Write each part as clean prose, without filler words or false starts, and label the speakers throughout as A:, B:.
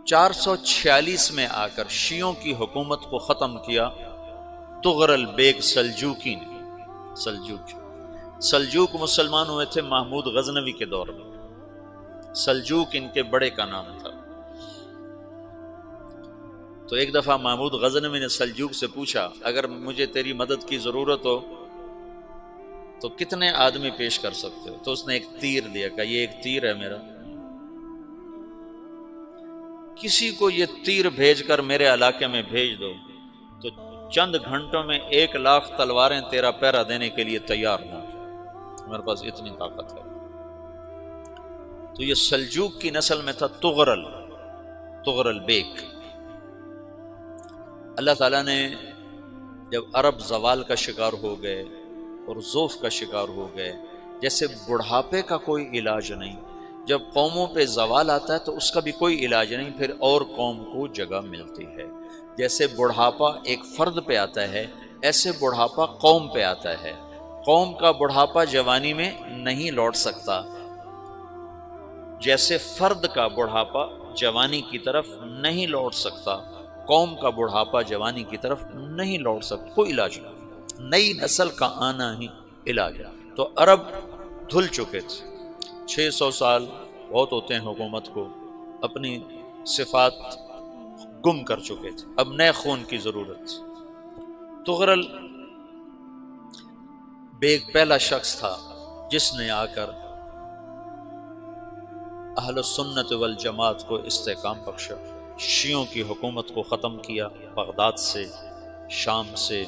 A: 446 میں آ کر شیعوں کی حکومت کو ختم کیا طغرل بیگ سلجوقی نے۔ سلجوق مسلمان ہوئے تھے محمود غزنوی کے دور میں، سلجوق ان کے بڑے کا نام تھا۔ تو ایک دفعہ محمود غزنوی نے سلجوق سے پوچھا اگر مجھے تیری مدد کی ضرورت ہو تو کتنے آدمی پیش کر سکتے ہو؟ تو اس نے ایک تیر دیا، کہا یہ ایک تیر ہے میرا، کسی کو یہ تیر بھیج کر میرے علاقے میں بھیج دو تو چند گھنٹوں میں 1,00,000 تلواریں تیرا پہرا دینے کے لیے تیار ہوں، میرے پاس اتنی طاقت ہے۔ تو یہ سلجوق کی نسل میں تھا طغرل بیگ۔ اللہ تعالیٰ نے جب عرب زوال کا شکار ہو گئے اور ضعف کا شکار ہو گئے، جیسے بڑھاپے کا کوئی علاج نہیں، جب قوموں پہ زوال آتا ہے تو اس کا بھی کوئی علاج نہیں، پھر اور قوم کو جگہ ملتی ہے۔ جیسے بڑھاپا ایک فرد پہ آتا ہے، ایسے بڑھاپا قوم پہ آتا ہے۔ قوم کا بڑھاپا جوانی میں نہیں لوٹ سکتا، جیسے فرد کا بڑھاپا جوانی کی طرف نہیں لوٹ سکتا، قوم کا بڑھاپا جوانی کی طرف نہیں لوٹ سکتا، کوئی علاج نہیں، نئی نسل کا آنا ہی علاج ہے۔ تو عرب دھل چکے تھے، 600 سال بہت ہوتے ہیں حکومت کو، اپنی صفات گم کر چکے تھے، اب نئے خون کی ضرورت تھی۔ طغرل بیگ پہلا شخص تھا جس نے آ کر اہل السنت والجماعت کو استحکام بخشا، شیعوں کی حکومت کو ختم کیا، بغداد سے، شام سے،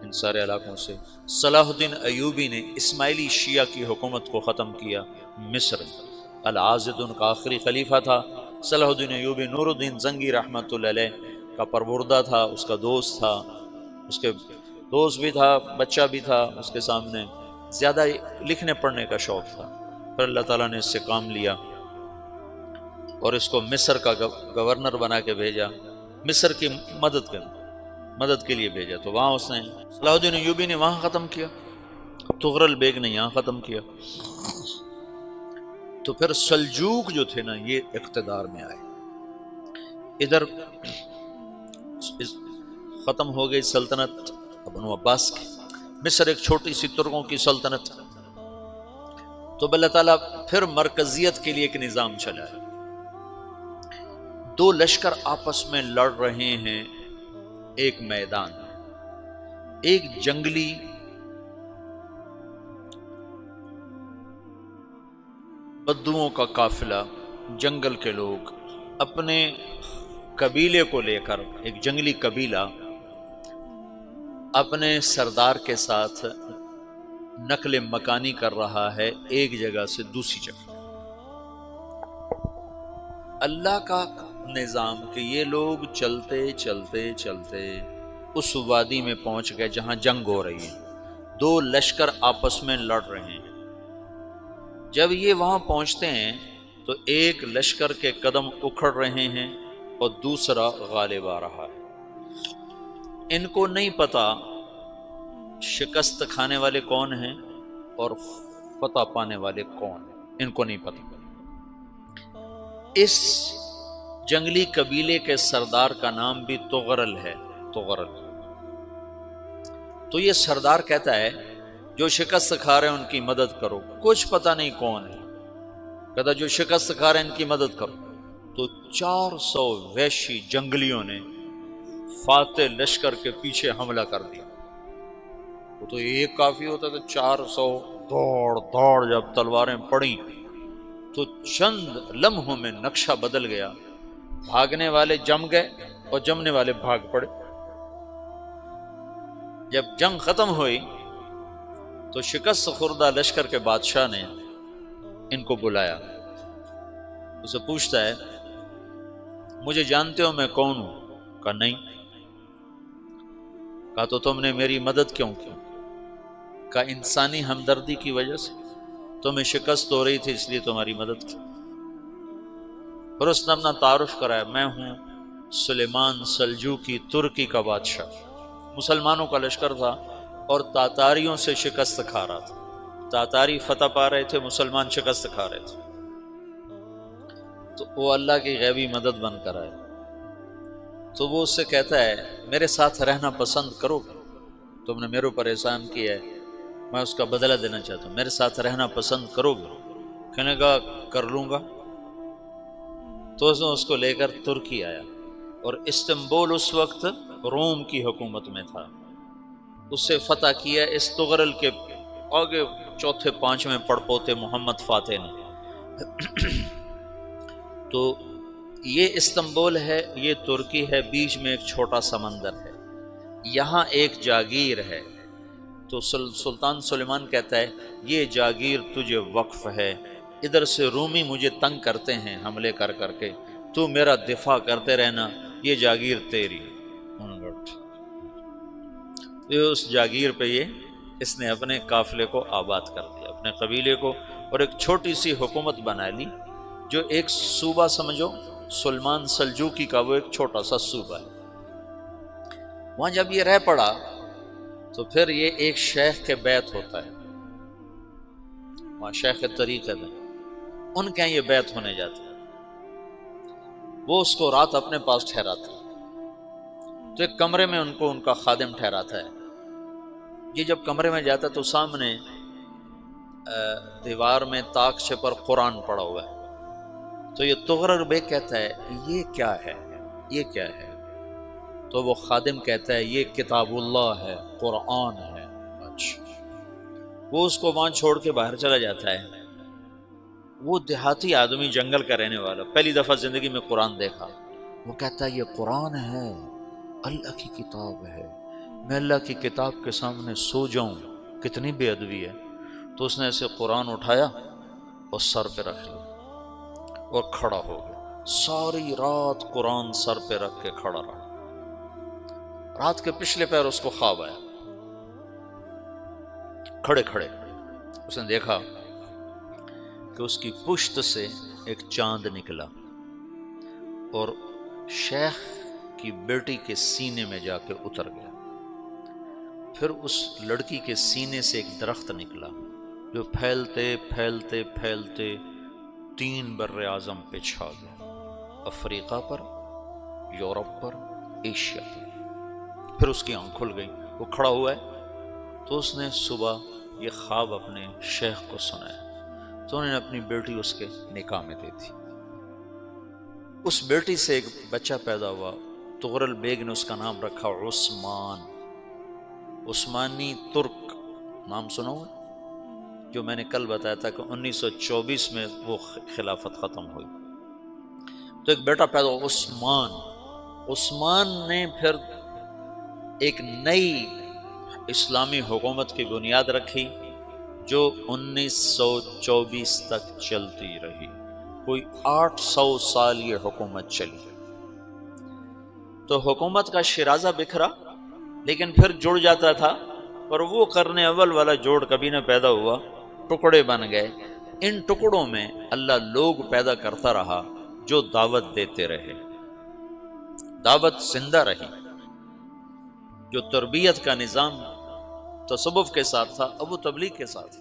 A: ان سارے علاقوں سے۔ صلاح الدین ایوبی نے اسماعیلی شیعہ کی حکومت کو ختم کیا، مصر۔ العاضد ان کا آخری خلیفہ تھا۔ صلاح الدین ایوبی نور الدین زنگی رحمۃ اللہ علیہ کا پروردہ تھا، اس کا دوست تھا، اس کے دوست بھی تھا، بچہ بھی تھا اس کے سامنے، زیادہ لکھنے پڑھنے کا شوق تھا۔ پھر اللہ تعالیٰ نے اس سے کام لیا اور اس کو مصر کا گورنر بنا کے بھیجا، مصر کی مدد کے لیے بھیجا۔ تو وہاں اس نے صلاح الدین ایوبی نے وہاں ختم کیا، طغرل بیگ نے یہاں ختم کیا۔ تو پھر سلجوق جو تھے نا یہ اقتدار میں آئے، ادھر ختم ہو گئی سلطنت بنو عباس کی، مصر ایک چھوٹی سی ترکوں کی سلطنت۔ تو اللہ تعالیٰ پھر مرکزیت کے لیے ایک نظام چلایا، دو لشکر آپس میں لڑ رہے ہیں ایک میدان میں، ایک جنگلی بدوؤں کا قافلہ، جنگل کے لوگ اپنے قبیلے کو لے کر، ایک جنگلی قبیلہ اپنے سردار کے ساتھ نقل مکانی کر رہا ہے ایک جگہ سے دوسری جگہ۔ اللہ کا نظام کہ یہ لوگ چلتے چلتے چلتے اس وادی میں پہنچ گئے جہاں جنگ ہو رہی ہے، دو لشکر آپس میں لڑ رہے ہیں۔ جب یہ وہاں پہنچتے ہیں تو ایک لشکر کے قدم اکھڑ رہے ہیں اور دوسرا غالب آ رہا ہے۔ ان کو نہیں پتا شکست کھانے والے کون ہیں اور فتح پانے والے کون ہیں، ان کو نہیں پتا۔ اس جنگلی قبیلے کے سردار کا نام بھی طغرل ہے، طغرل۔ تو یہ سردار کہتا ہے جو شکست کھا رہے ہیں ان کی مدد کرو، کچھ پتہ نہیں کون ہے، کہتا جو شکست کھا رہے ہیں ان کی مدد کرو۔ تو 400 وحشی جنگلیوں نے فاتح لشکر کے پیچھے حملہ کر دیا۔ وہ تو ایک کافی ہوتا تھا، 400 دوڑ جب تلواریں پڑیں تو چند لمحوں میں نقشہ بدل گیا، بھاگنے والے جم گئے اور جمنے والے بھاگ پڑے۔ جب جنگ ختم ہوئی تو شکست خوردہ لشکر کے بادشاہ نے ان کو بلایا، اسے پوچھتا ہے مجھے جانتے ہو میں کون ہوں؟ کہا نہیں۔ کہا تو تم نے میری مدد کیوں کی؟ کہا انسانی ہمدردی کی وجہ سے، تمہیں شکست ہو رہی تھی اس لیے تمہاری مدد کی۔ پھر اس نے اپنا تعارف کرایا، میں ہوں سلیمان سلجوقی، ترکی کا بادشاہ۔ مسلمانوں کا لشکر تھا اور تاتاریوں سے شکست کھا رہا تھا، تاتاری فتح پا رہے تھے، مسلمان شکست کھا رہے تھے۔ تو وہ اللہ کی غیبی مدد بن کر آئے، تو وہ اس سے کہتا ہے میرے ساتھ رہنا پسند کرو گے؟ تم نے میرے اوپر احسان کیا ہے، میں اس کا بدلہ دینا چاہتا ہوں، میرے ساتھ رہنا پسند کرو گے؟ کہنے کا کر لوں گا۔ تو اس کو لے کر ترکی آیا، اور استنبول اس وقت روم کی حکومت میں تھا، اسے فتح کیا اس تغرل کے آگے چوتھے پانچویں پڑپوتے محمد فاتح نے۔ تو یہ استنبول ہے، یہ ترکی ہے، بیچ میں ایک چھوٹا سمندر ہے، یہاں ایک جاگیر ہے۔ تو سلطان سلیمان کہتا ہے یہ جاگیر تجھے وقف ہے، ادھر سے رومی مجھے تنگ کرتے ہیں حملے کر کر کے، تو میرا دفاع کرتے رہنا، یہ جاگیر تیری۔ اس جاگیر پہ اس نے اپنے قافلے کو آباد کر دیا، اپنے قبیلے کو، اور ایک چھوٹی سی حکومت بنا لی، جو ایک صوبہ سمجھو، سلمان سلجوقی کا وہ ایک چھوٹا سا صوبہ ہے۔ وہاں جب یہ رہ پڑا تو پھر یہ ایک شیخ کے بیت ہوتا ہے، وہاں شیخ طریقت ہے، ان کے یہ بیت ہونے جاتا ہے، وہ اس کو رات اپنے پاس ٹھہراتا ہے، تو ایک کمرے میں ان کو ان کا خادم ٹھہراتا ہے۔ یہ جب کمرے میں جاتا ہے تو سامنے دیوار میں طاقچے پر قرآن پڑا ہوا ہے، تو یہ تغرل بیگ کہتا ہے یہ کیا ہے، یہ کیا ہے؟ تو وہ خادم کہتا ہے یہ کتاب اللہ ہے، قرآن ہے۔ اچھا، وہ اس کو وہاں چھوڑ کے باہر چلا جاتا ہے۔ وہ دیہاتی آدمی، جنگل کا رہنے والا، پہلی دفعہ زندگی میں قرآن دیکھا، وہ کہتا ہے یہ قرآن ہے، اللہ کی کتاب ہے، میں اللہ کی کتاب کے سامنے سو جاؤں، کتنی بے ادبی ہے۔ تو اس نے ایسے قرآن اٹھایا اور سر پہ رکھ لیا اور کھڑا ہو گیا، ساری رات قرآن سر پہ رکھ کے کھڑا رہا۔ رات کے پچھلے پہر اس کو خواب آیا، کھڑے کھڑے اس نے دیکھا کہ اس کی پشت سے ایک چاند نکلا اور شیخ کی بیٹی کے سینے میں جا کے اتر گیا۔ پھر اس لڑکی کے سینے سے ایک درخت نکلا جو پھیلتے پھیلتے پھیلتے 3 بر اعظم پہ چھا گیا، افریقہ پر، یورپ پر، ایشیا پر۔ پھر اس کی آنکھ کھل گئی، وہ کھڑا ہوا ہے، تو اس نے صبح یہ خواب اپنے شیخ کو سنایا، تو انہوں نے اپنی بیٹی اس کے نکاح میں دے دی۔ اس بیٹی سے ایک بچہ پیدا ہوا، تغرل بیگ نے اس کا نام رکھا عثمان، عثمانی ترک نام سنا ہوا، جو میں نے کل بتایا تھا کہ 1924 میں وہ خلافت ختم ہوئی، تو ایک بیٹا پیدا ہوا عثمان۔ عثمان نے پھر ایک نئی اسلامی حکومت کی بنیاد رکھی جو 1924 تک چلتی رہی، کوئی 800 سال یہ حکومت چلی۔ تو حکومت کا شیرازہ بکھرا، لیکن پھر جڑ جاتا تھا، پر وہ قرن اول والا جوڑ کبھی نہ پیدا ہوا، ٹکڑے بن گئے۔ ان ٹکڑوں میں اللہ لوگ پیدا کرتا رہا جو دعوت دیتے رہے، دعوت زندہ رہی۔ جو تربیت کا نظام تصوف کے ساتھ تھا اب وہ تبلیغ کے ساتھ۔